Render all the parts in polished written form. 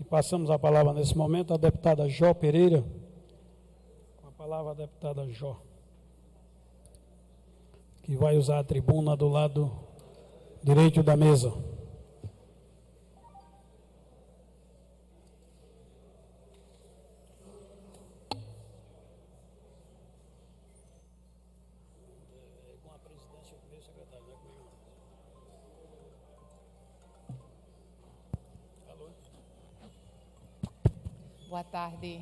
E passamos a palavra nesse momento à deputada Jó Pereira. Com a palavra a deputada Jó, que vai usar a tribuna do lado direito da mesa. Boa tarde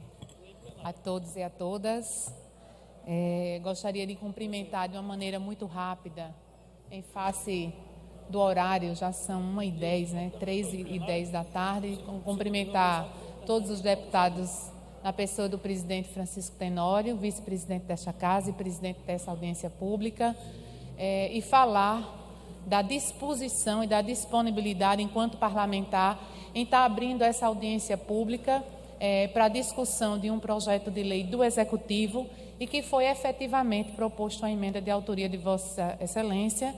a todos e a todas. Gostaria de cumprimentar de uma maneira muito rápida, em face do horário, já são 1h10, né? 3h10 da tarde, cumprimentar todos os deputados na pessoa do presidente Francisco Tenório, vice-presidente desta casa e presidente dessa audiência pública, e falar da disposição e da disponibilidade enquanto parlamentar em estar abrindo essa audiência pública para a discussão de um projeto de lei do Executivo e que foi efetivamente proposto a emenda de autoria de Vossa Excelência,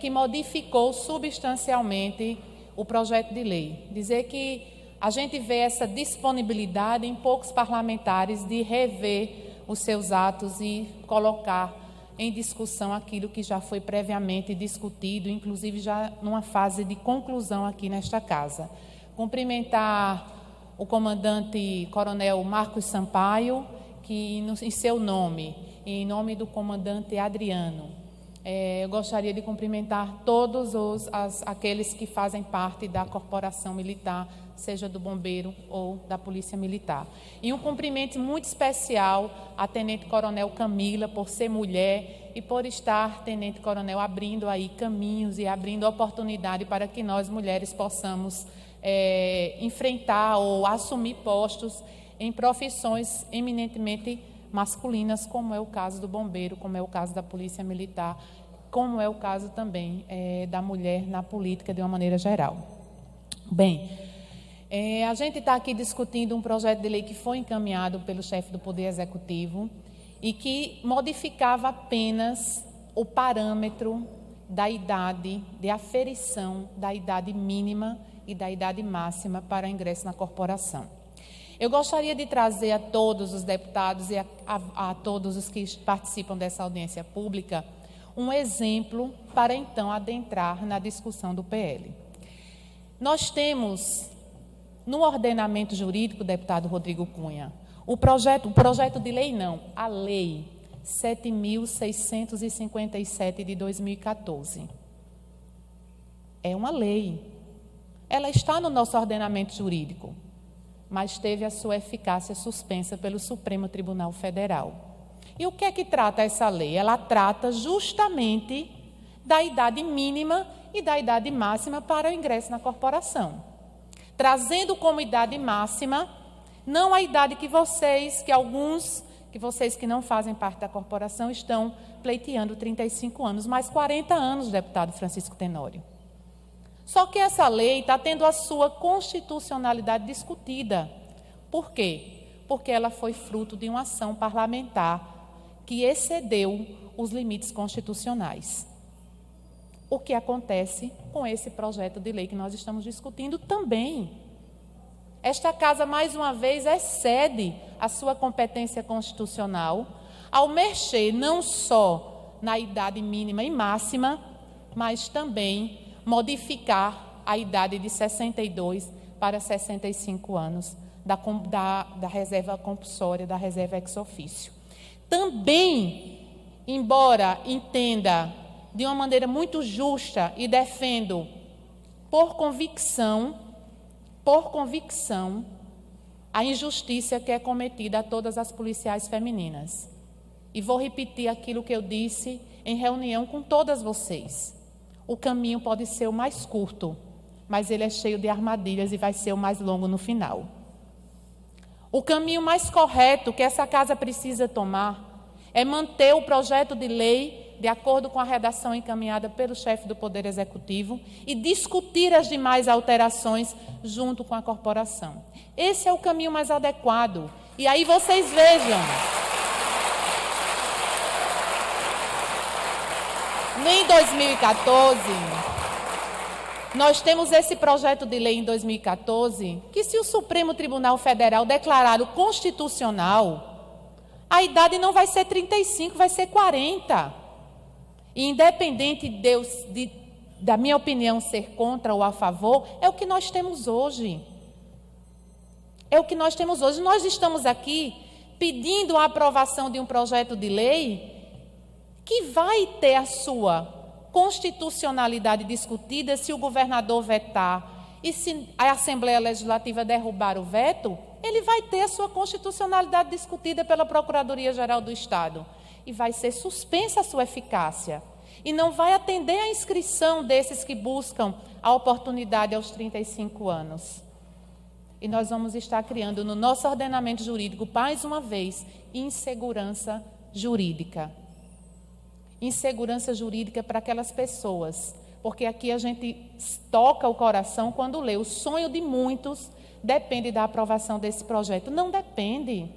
que modificou substancialmente o projeto de lei. Dizer que a gente vê essa disponibilidade em poucos parlamentares de rever os seus atos e colocar em discussão aquilo que já foi previamente discutido, inclusive já numa fase de conclusão aqui nesta casa. Cumprimentar o comandante coronel Marcos Sampaio, que em seu nome e em nome do comandante Adriano, eu gostaria de cumprimentar todos aqueles que fazem parte da corporação militar, seja do bombeiro ou da polícia militar. E um cumprimento muito especial à Tenente Coronel Camila, por ser mulher e por estar, Tenente Coronel, abrindo aí caminhos e abrindo oportunidade para que nós, mulheres, possamos enfrentar ou assumir postos em profissões eminentemente masculinas, como é o caso do bombeiro, como é o caso da polícia militar, como é o caso também da mulher na política de uma maneira geral. Bem, a gente está aqui discutindo um projeto de lei que foi encaminhado pelo chefe do Poder Executivo e que modificava apenas o parâmetro da idade, de aferição da idade mínima e da idade máxima para ingresso na corporação. Eu gostaria de trazer a todos os deputados e a todos os que participam dessa audiência pública um exemplo para então adentrar na discussão do PL. Nós temos no ordenamento jurídico, deputado Rodrigo Cunha, o projeto de lei não, a lei 7.657 de 2014. É uma lei. Ela está no nosso ordenamento jurídico, mas teve a sua eficácia suspensa pelo Supremo Tribunal Federal. E o que é que trata essa lei? Ela trata justamente da idade mínima e da idade máxima para o ingresso na corporação, trazendo como idade máxima não a idade que vocês que não fazem parte da corporação estão pleiteando 35 anos, mas 40 anos, deputado Francisco Tenório. Só que essa lei está tendo a sua constitucionalidade discutida. Por quê? Porque ela foi fruto de uma ação parlamentar que excedeu os limites constitucionais. O que acontece com esse projeto de lei que nós estamos discutindo também? Esta casa, mais uma vez, excede a sua competência constitucional ao mexer não só na idade mínima e máxima, mas também modificar a idade de 62 para 65 anos da reserva compulsória, da reserva ex officio. Também, embora entenda de uma maneira muito justa e defendo por convicção, a injustiça que é cometida a todas as policiais femininas. E vou repetir aquilo que eu disse em reunião com todas vocês. O caminho pode ser o mais curto, mas ele é cheio de armadilhas e vai ser o mais longo no final. O caminho mais correto que essa casa precisa tomar é manter o projeto de lei de acordo com a redação encaminhada pelo chefe do Poder Executivo e discutir as demais alterações junto com a corporação. Esse é o caminho mais adequado. E aí vocês vejam. Nem Nós temos esse projeto de lei em 2014, que se o Supremo Tribunal Federal declarar o constitucional, a idade não vai ser 35, vai ser 40. E independente da minha opinião ser contra ou a favor, é o que nós temos hoje. É o que nós temos hoje. Nós estamos aqui pedindo a aprovação de um projeto de lei que vai ter a sua constitucionalidade discutida se o governador vetar e se a Assembleia Legislativa derrubar o veto, ele vai ter a sua constitucionalidade discutida pela Procuradoria-Geral do Estado e vai ser suspensa a sua eficácia e não vai atender à inscrição desses que buscam a oportunidade aos 35 anos. E nós vamos estar criando no nosso ordenamento jurídico, mais uma vez, insegurança jurídica. Insegurança jurídica para aquelas pessoas, porque aqui a gente toca o coração quando lê. O sonho de muitos depende da aprovação desse projeto. Não depende.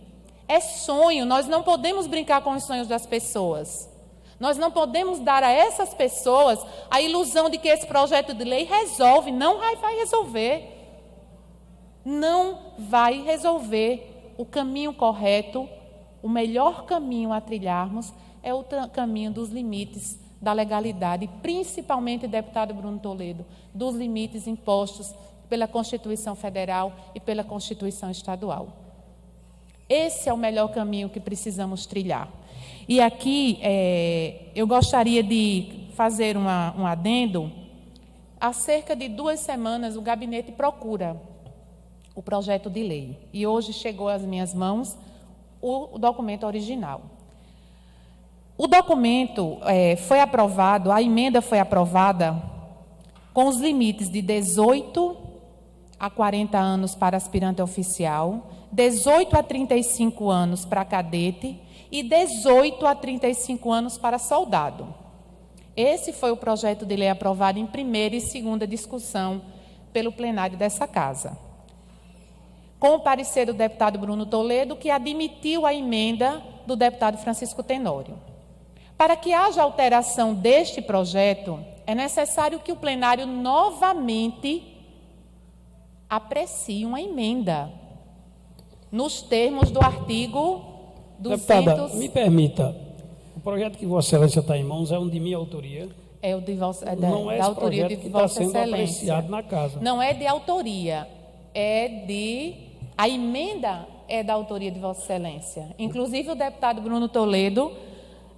É sonho. Nós não podemos brincar com os sonhos das pessoas. Nós não podemos dar a essas pessoas a ilusão de que esse projeto de lei resolve. Não vai resolver. Não vai resolver. O caminho correto, o melhor caminho a trilharmos é o caminho dos limites da legalidade, principalmente, deputado Bruno Toledo, dos limites impostos pela Constituição Federal e pela Constituição Estadual. Esse é o melhor caminho que precisamos trilhar. E aqui eu gostaria de fazer um adendo. Há cerca de 2 semanas o gabinete procura o projeto de lei. E hoje chegou às minhas mãos o documento original. O documento foi aprovado, a emenda foi aprovada com os limites de 18 a 40 anos para aspirante oficial, 18 a 35 anos para cadete e 18 a 35 anos para soldado. Esse foi o projeto de lei aprovado em primeira e segunda discussão pelo plenário dessa casa. Com o parecer do deputado Bruno Toledo, que admitiu a emenda do deputado Francisco Tenório. Para que haja alteração deste projeto, é necessário que o plenário novamente aprecie uma emenda, nos termos do artigo 200... Deputada, me permita, o projeto que Vossa Excelência está em mãos é um de minha autoria? É o de vossa, não é da esse autoria projeto de que Vossa está sendo Excelência. apreciado na casa. Não é de autoria, a emenda é da autoria de Vossa Excelência. Inclusive, o deputado Bruno Toledo,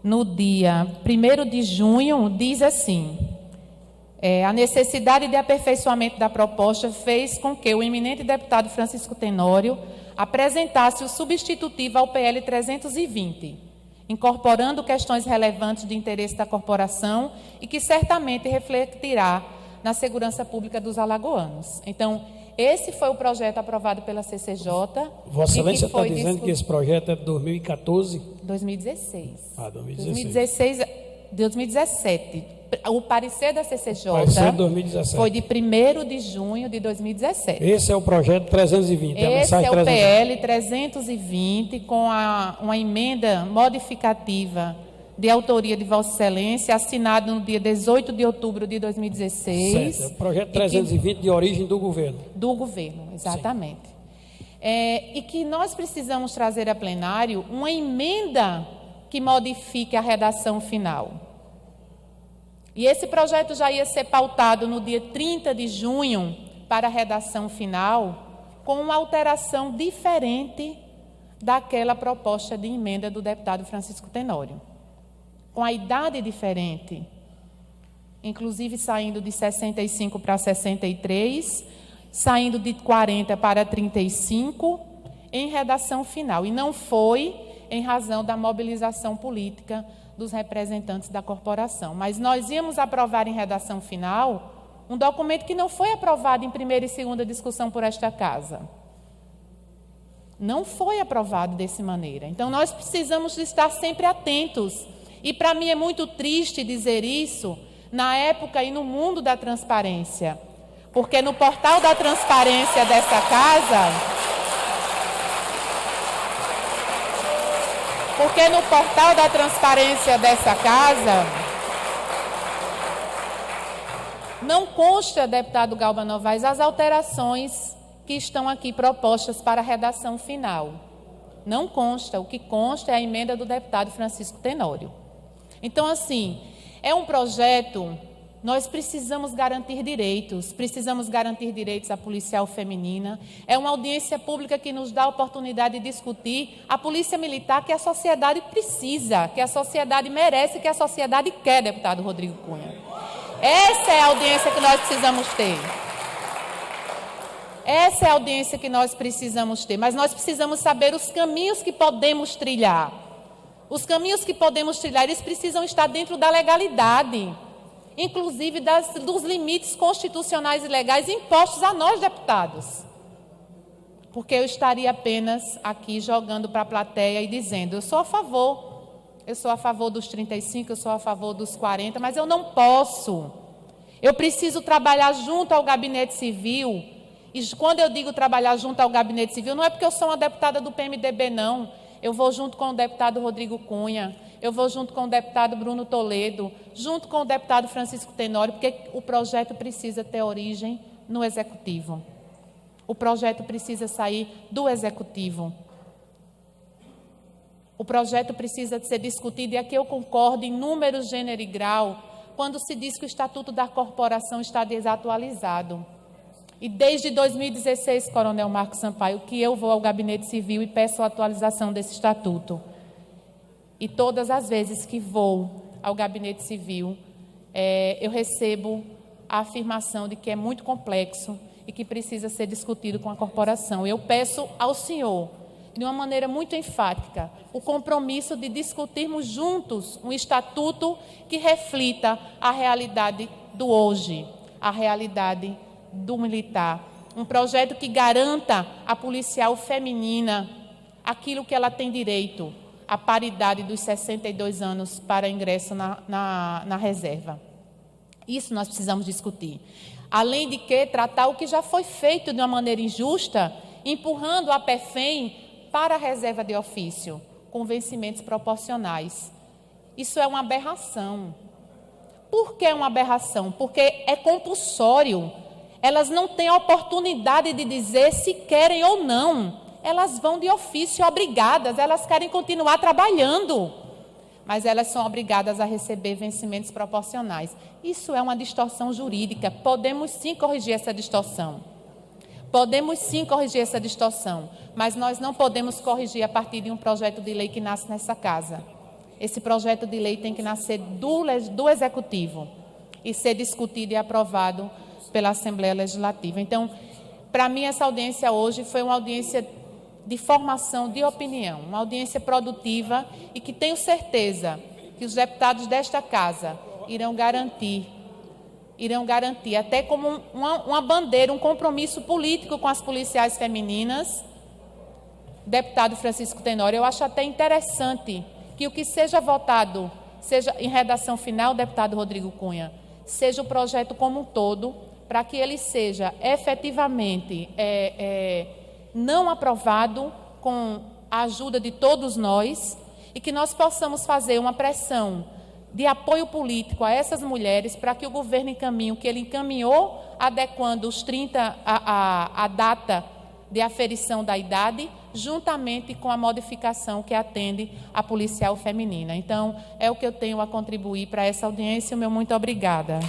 no dia 1º de junho, diz assim: a necessidade de aperfeiçoamento da proposta fez com que o eminente deputado Francisco Tenório apresentasse o substitutivo ao PL 320, incorporando questões relevantes de interesse da corporação e que certamente refletirá na segurança pública dos alagoanos. Então, esse foi o projeto aprovado pela CCJ. Vossa Excelência está dizendo que esse projeto é de 2014? 2016. 2016. 2017. O parecer da CCJ parecer de 2017. Foi de 1º de junho de 2017. Esse é o projeto 320. Esse é o 320. PL 320, com uma emenda modificativa de autoria de Vossa Excelência, assinado no dia 18 de outubro de 2016. Certo, é o projeto 320 de origem do governo. Do governo, exatamente. E que nós precisamos trazer a plenário uma emenda que modifique a redação final. E esse projeto já ia ser pautado no dia 30 de junho para a redação final, com uma alteração diferente daquela proposta de emenda do deputado Francisco Tenório. Com a idade diferente, inclusive saindo de 65 para 63, saindo de 40 para 35, em redação final. E não foi em razão da mobilização política dos representantes da corporação. Mas nós íamos aprovar em redação final um documento que não foi aprovado em primeira e segunda discussão por esta casa. Não foi aprovado dessa maneira. Então, nós precisamos estar sempre atentos. E para mim é muito triste dizer isso na época e no mundo da transparência. Porque no portal da transparência dessa casa... Porque no portal da transparência dessa casa, Não consta, deputado Galba Novaes, as alterações que estão aqui propostas para a redação final. Não consta. O que consta é a emenda do deputado Francisco Tenório. Então, assim, é um projeto, nós precisamos garantir direitos à policial feminina. É uma audiência pública que nos dá a oportunidade de discutir a polícia militar que a sociedade precisa, que a sociedade merece, que a sociedade quer, deputado Rodrigo Cunha. Essa é a audiência que nós precisamos ter. Essa é a audiência que nós precisamos ter, mas nós precisamos saber os caminhos que podemos trilhar. Os caminhos que podemos trilhar, eles precisam estar dentro da legalidade, inclusive dos limites constitucionais e legais impostos a nós, deputados. Porque eu estaria apenas aqui jogando para a plateia e dizendo, eu sou a favor dos 35, eu sou a favor dos 40, mas eu não posso. Eu preciso trabalhar junto ao Gabinete Civil. E quando eu digo trabalhar junto ao Gabinete Civil, não é porque eu sou uma deputada do PMDB, não. Eu vou junto com o deputado Rodrigo Cunha, eu vou junto com o deputado Bruno Toledo, junto com o deputado Francisco Tenório, porque o projeto precisa ter origem no Executivo. O projeto precisa sair do Executivo. O projeto precisa ser discutido, e aqui eu concordo em número, gênero e grau, quando se diz que o Estatuto da Corporação está desatualizado. E desde 2016, Coronel Marcos Sampaio, que eu vou ao Gabinete Civil e peço a atualização desse estatuto. E todas as vezes que vou ao Gabinete Civil, eu recebo a afirmação de que é muito complexo e que precisa ser discutido com a corporação. Eu peço ao senhor, de uma maneira muito enfática, o compromisso de discutirmos juntos um estatuto que reflita a realidade do hoje, a realidade do militar, um projeto que garanta à policial feminina aquilo que ela tem direito, a paridade dos 62 anos para ingresso na reserva. Isso nós precisamos discutir. Além de que tratar o que já foi feito de uma maneira injusta, empurrando a PEFEM para a reserva de ofício, com vencimentos proporcionais. Isso é uma aberração. Por que é uma aberração? Porque é compulsório. Elas não têm a oportunidade de dizer se querem ou não. Elas vão de ofício obrigadas, elas querem continuar trabalhando, mas elas são obrigadas a receber vencimentos proporcionais. Isso é uma distorção jurídica. Podemos sim corrigir essa distorção. Podemos sim corrigir essa distorção, mas nós não podemos corrigir a partir de um projeto de lei que nasce nessa casa. Esse projeto de lei tem que nascer do Executivo e ser discutido e aprovado pela Assembleia Legislativa. Então, para mim, essa audiência hoje foi uma audiência de formação de opinião, uma audiência produtiva e que tenho certeza que os deputados desta casa irão garantir até como uma bandeira, um compromisso político com as policiais femininas. Deputado Francisco Tenório, eu acho até interessante que o que seja votado, seja em redação final, deputado Rodrigo Cunha, seja o projeto como um todo, para que ele seja efetivamente não aprovado com a ajuda de todos nós e que nós possamos fazer uma pressão de apoio político a essas mulheres para que o governo encaminhe o que ele encaminhou, adequando os 30, a data de aferição da idade, juntamente com a modificação que atende a policial feminina. Então, é o que eu tenho a contribuir para essa audiência. O meu muito obrigada.